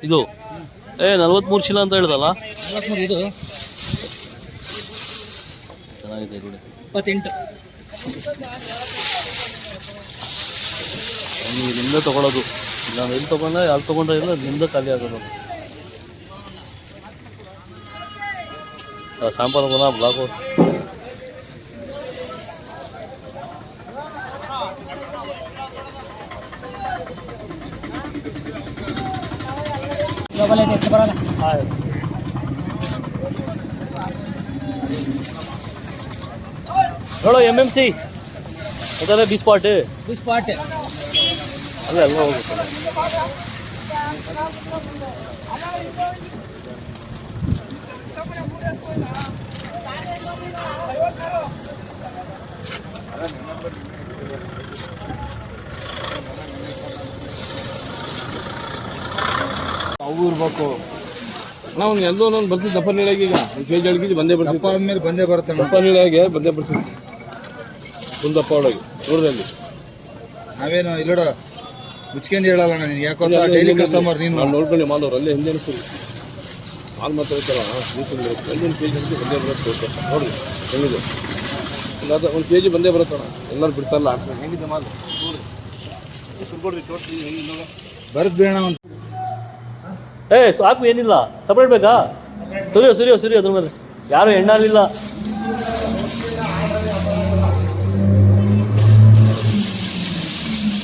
ಇದು 43 ಚೀಲ ಅಂತ ಹೇಳ್ದಲ್ಲ. 43 ಇದು ಚೆನ್ನಾಗಿದೆ ನೋಡಿ. 28 ನೀವು ನಿಮ್ದೇ ತೊಗೊಳೋದು. ನಾನು ಎಲ್ಲಿ ತೊಗೊಂಡೆ ಯಾರು ತೊಗೊಂಡ್ರೆ ಇಲ್ಲ ನಿಮ್ದೇ ಖಾಲಿ ಆಗೋದು. ಸಾಂಪಾನ ಬನ ಬ್ಲಾಕ್ ನೋಡೋ MMC ಅದರ ಬಿ ಸ್ಪಾಟ್ ಅಲ್ಲೇ ಅಲ್ವಾ ಹೋಗುತ್ತೆ. ಅವು ಇರ್ಬೇಕು ನಾವು ಎಲ್ಲೋ ನಾನು ಬರ್ತೀವಿ. ದಪ್ಪ ನೀಳಾಗಿ ಈಗ ಕೆಜಿ ಅಡ್ಗಿದ್ದು ಬಂದೇ ಬರ್ತೀವಿ. ಆದ್ಮೇಲೆ ಬಂದೇ ಬರುತ್ತೆ. ದಪ್ಪ ನೀಳಾಗಿ ಬಂದೇ ಬರ್ತೀವಿ. ಒಂದು ದಪ್ಪ ಒಳಗೆ ದೂರದಲ್ಲಿ ನಾವೇನು ಇಲ್ಲೋಡ ಮುಚ್ಕೊಂಡು ಹೇಳಲ್ಲ ನನಗೆ, ಯಾಕೋ ಡೈಲಿ ಕಸ್ಟಮರ್ ನೀನು. ನಾವು ನೋಡ್ಕೊಳ್ಳಿ ಮಾಲೂರು ಅಲ್ಲೇ ಹಿಂದೆ ಅನಿಸ್ತೀವಿ. ಹಾಲು ಮಾತಾಡ್ತಾರ ಎಲ್ಲಿನ ಕೆಜಿ ಅಡ್ಗಿ ಬಂದೇ ಬರುತ್ತೆ ನೋಡಿ ಹೆಂಗಿದೆ. ಒಂದು ಕೆಜಿ ಬಂದೇ ಬರುತ್ತಣ್ಣ. ಎಲ್ಲರೂ ಬಿಡ್ತಾರಲ್ಲ ಹೆಂಗಿದೆ ಮಾಲು ನೋಡ್ರಿ ಹೆಂಗಿದೆ ಬರದ್ ಬೇಡ ಒಂದು ಸಾಕು, ಏನಿಲ್ಲ. ಸಪ್ರೇಟ್ ಬೇಕಾ? ಸುರಿಯೋ ಅದ್ರ ಮೇಲೆ ಯಾರು ಎಣ್ಣಾಲಿಲ್ಲ.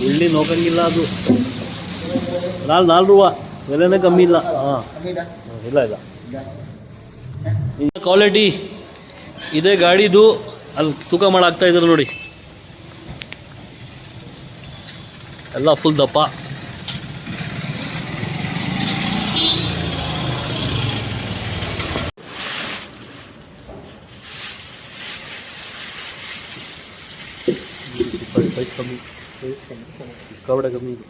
ಉಳ್ಳಿ ನೋಕಂಗಿಲ್ಲ ಅದು. 4 ರೂಪಾ ಬೆಲೆನೇ ಕಮ್ಮಿ ಇಲ್ಲ. ಹಾಂ ಇಲ್ಲ ಈಗ ಕ್ವಾಲಿಟಿ ಇದೇ ಗಾಡಿದು. ಅಲ್ಲಿ ತೂಕ ಮಾಡಾಕ್ತಾ ಇದ್ದಾರೆ ನೋಡಿ, ಎಲ್ಲ ಫುಲ್ ದಪ್ಪ. ಸೈಜ್ ಕಮ್ಮಿ, ಸಿಕ್ಕಾಬಡೆ ಕಮ್ಮಿ ಇದು.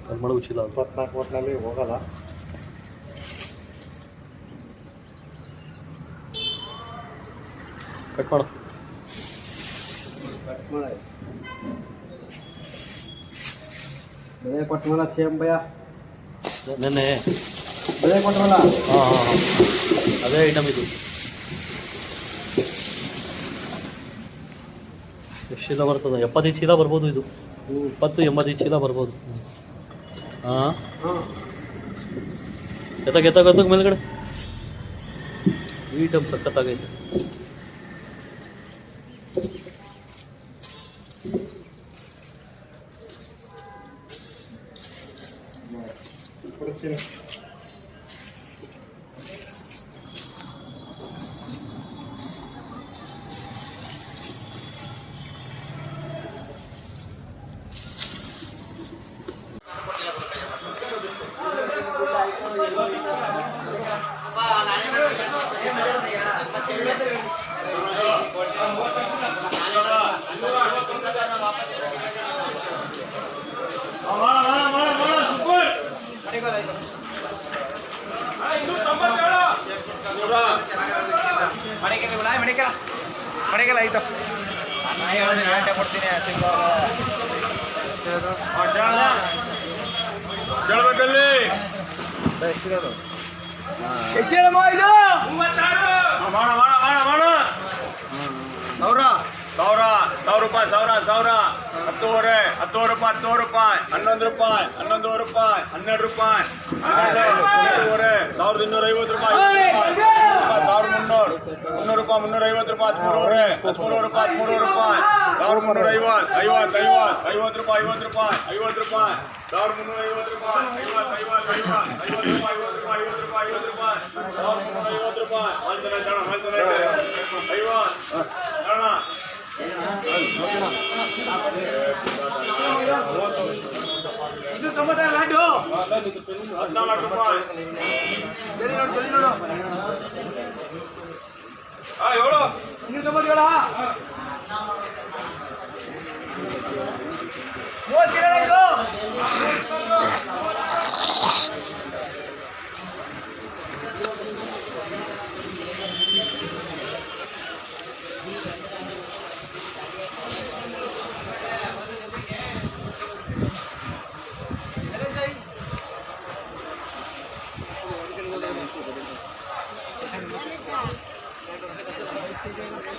ಕಟ್ ಮಾಡೋ ಉಚಿಲ್ಲ. 24 ಒಟ್ಟಿನಲ್ಲಿ ಹೋಗಲ್ಲ. ಕಟ್ ಮಾಡು. ಬೆಳೆ ಕೊಟ್ಟವಲ್ಲ ಸೇಮ್ ಭಯ ನೆನ್ನೆ ಬೆಳೆ ಕೊಟ್ಟವಲ್ಲ. ಹಾಂ ಅದೇ ಐಟಮ್ ಇದು. ಎಷ್ಟು ಚೀಲ ಬರ್ತದೆ? 75 ಚೀಲ ಬರ್ಬೋದು ಇದು. 80-85 ಚೀಲ ಬರ್ಬೋದು. ಹಾಂ ಎತ್ತಕ್ಕೆ ಮೇಲ್ಗಡೆ ಈ ಐಟಮ್ ಸಖತ್ತಾಗೈತೆ. ಮನೆಗೆಲ್ಲ ಆಯ್ತು. ಕೊಡ್ತೀನಿ ಸಾವಿರ ರೂಪಾಯಿ 10 ರೂಪಾಯಿ 11 ರೂಪಾಯಿ 12 ರೂಪಾಯಿ 11 ರೂಪಾಯಿ 12 ರೂಪಾಯಿ 12 1250 ರೂಪಾಯಿ 1300 ರೂಪಾಯಿ 350 ರೂಪಾಯಿ 13 ರೂಪಾಯಿ 13 ರೂಪಾಯಿ 1350 50 ರೂಪಾಯಿ 50 ರೂಪಾಯಿ 50 ರೂಪಾಯಿ 1350 ರೂಪಾಯಿ 50 ರೂಪಾಯಿ 50 ರೂಪಾಯಿ 50 ರೂಪಾಯಿ 1350 ರೂಪಾಯಿ 50 ಇದು ಟೊಮೆಟೊ ಲಾಡು 14 ರೂಪಾಯಿ. ನೀವು ಟೊಮೆಟೊ ಇದು ಮಾಡಿದ್ದೀವಿ